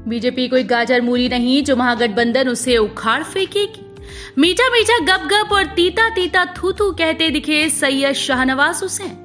BJP कोई गाजर मूली नहीं जो महागठबंधन उसे उखाड़ फेंकेगी। मीठा मीठा गप गप और तीता तीता थू थू कहते दिखे सैयद शाहनवाज हुसैन।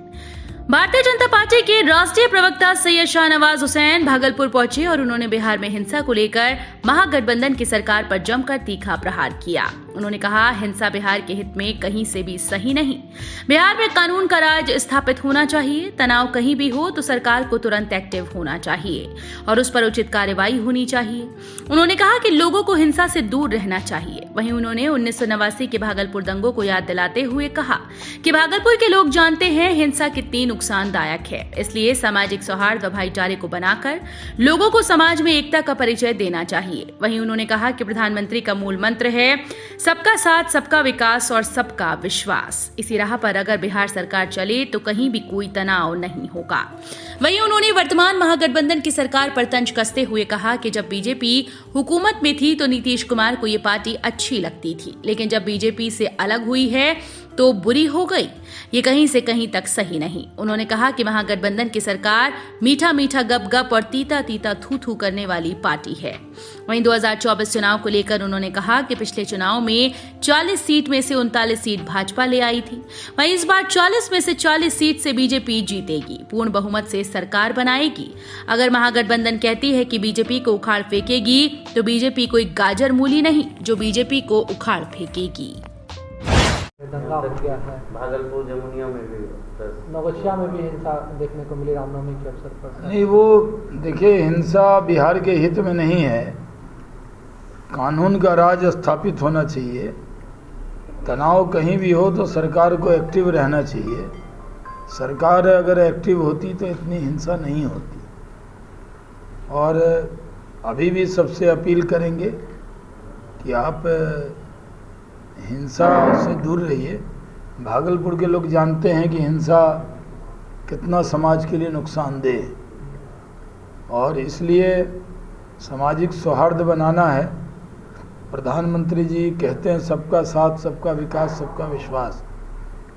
भारतीय जनता पार्टी के राष्ट्रीय प्रवक्ता सैयद शाहनवाज हुसैन भागलपुर पहुंचे और उन्होंने बिहार में हिंसा को लेकर महागठबंधन की सरकार पर जमकर तीखा प्रहार किया। उन्होंने कहा, हिंसा बिहार के हित में कहीं से भी सही नहीं। बिहार में कानून का राज स्थापित होना चाहिए। तनाव कहीं भी हो तो सरकार को तुरंत एक्टिव होना चाहिए और उस पर उचित कार्रवाई होनी चाहिए। उन्होंने कहा कि लोगों को हिंसा से दूर रहना चाहिए। वहीं उन्होंने 1989 के भागलपुर दंगों को याद दिलाते हुए कहा कि भागलपुर के लोग जानते हैं हिंसा कितनी नुकसानदायक है, इसलिए सामाजिक सौहार्द व भाईचारे को बनाकर लोगों को समाज में एकता का परिचय देना चाहिए। वहीं उन्होंने कहा कि प्रधानमंत्री का मूल मंत्र है सबका साथ, सबका विकास और सबका विश्वास। इसी राह पर अगर बिहार सरकार चले तो कहीं भी कोई तनाव नहीं होगा। वहीं उन्होंने वर्तमान महागठबंधन की सरकार पर तंज कसते हुए कहा कि जब बीजेपी हुकूमत में थी तो नीतीश कुमार को ये पार्टी अच्छी लगती थी, लेकिन जब बीजेपी से अलग हुई है तो बुरी हो गई। ये कहीं से कहीं तक सही नहीं। उन्होंने कहा कि महागठबंधन की सरकार मीठा मीठा गप गप और तीता तीता थू थू करने वाली पार्टी है। वहीं 2024 चुनाव को लेकर उन्होंने कहा कि पिछले चुनाव में 40 सीट में से 39 सीट भाजपा ले आई थी। वहीं इस बार 40 में से 40 सीट से बीजेपी जीतेगी, पूर्ण बहुमत से सरकार बनाएगी। अगर महागठबंधन कहती है कि बीजेपी को उखाड़ फेंकेगी तो बीजेपी कोई गाजर मूली नहीं जो बीजेपी को उखाड़ फेंकेगी। दंगा हो गया है भागलपुर जमुनिया में भी, नवगछिया में भी हिंसा देखने को मिली रामनवमी के अवसर पर। नहीं, वो देखिए, हिंसा बिहार के हित में नहीं है। कानून का राज स्थापित होना चाहिए। तनाव कहीं भी हो तो सरकार को एक्टिव रहना चाहिए। सरकार अगर एक्टिव होती तो इतनी हिंसा नहीं होती। और अभी भी सबसे अपील करेंगे कि आप हिंसा से दूर रहिए। भागलपुर के लोग जानते हैं कि हिंसा कितना समाज के लिए नुकसानदेह है, और इसलिए सामाजिक सौहार्द बनाना है। प्रधानमंत्री जी कहते हैं सबका साथ, सबका विकास, सबका विश्वास।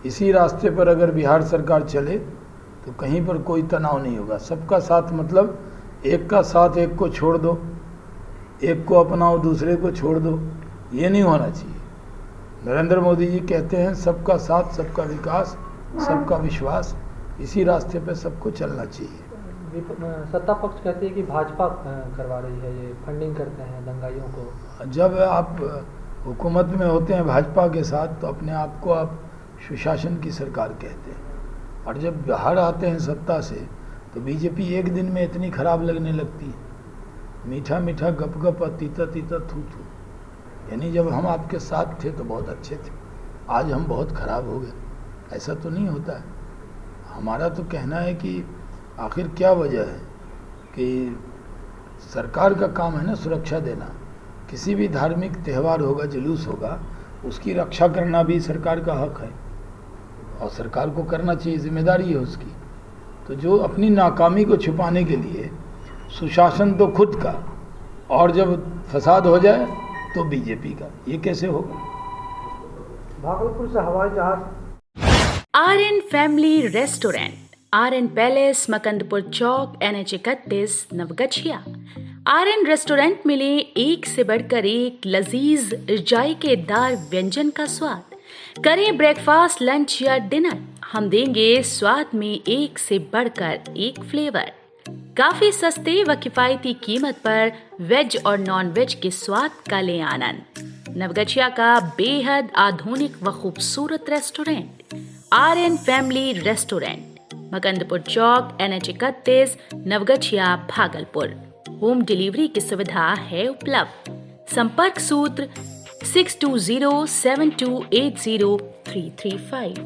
इसी रास्ते पर अगर बिहार सरकार चले तो कहीं पर कोई तनाव नहीं होगा। सबका साथ मतलब एक का साथ एक को छोड़ दो, एक को अपनाओ दूसरे को छोड़ दो, ये नहीं होना चाहिए। नरेंद्र मोदी जी कहते हैं सबका साथ, सबका विकास, सबका विश्वास। इसी रास्ते पे सबको चलना चाहिए। सत्ता पक्ष कहती है कि भाजपा करवा रही है, ये फंडिंग करते हैं दंगाइयों को। जब आप हुकूमत में होते हैं भाजपा के साथ तो अपने आप को आप सुशासन की सरकार कहते हैं, और जब बाहर आते हैं सत्ता से तो बीजेपी एक दिन में इतनी खराब लगने लगती है। मीठा मीठा गप गप और तीता तीता थू थू, यानी जब हम आपके साथ थे तो बहुत अच्छे थे, आज हम बहुत खराब हो गए। ऐसा तो नहीं होता है। हमारा तो कहना है कि आखिर क्या वजह है कि सरकार का काम है ना सुरक्षा देना। किसी भी धार्मिक त्यौहार होगा, जुलूस होगा, उसकी रक्षा करना भी सरकार का हक है और सरकार को करना चाहिए, जिम्मेदारी है उसकी। तो जो अपनी नाकामी को छुपाने के लिए सुशासन तो खुद का, और जब फसाद हो जाए तो बीजेपी का, ये कैसे होगा? भागलपुर से हवाई जहाज। Aryan family restaurant, Aryan palace, Makandpur चौक, NH 31, नवगछिया। आर्यन रेस्टोरेंट मिले एक से बढ़कर एक लजीज जायकेदार व्यंजन का स्वाद। करें ब्रेकफास्ट, लंच या डिनर, हम देंगे स्वाद में एक से बढ़कर एक फ्लेवर। काफी सस्ते व किफायती कीमत पर वेज और नॉन वेज के स्वाद का ले आनंद। नवगछिया का बेहद आधुनिक व खूबसूरत restaurant Aryan family restaurant, Makandpur चौक, NH 31, Naugachia, Bhagalpur. Home delivery की सुविधा है उपलब्ध। संपर्क सूत्र 6207280335।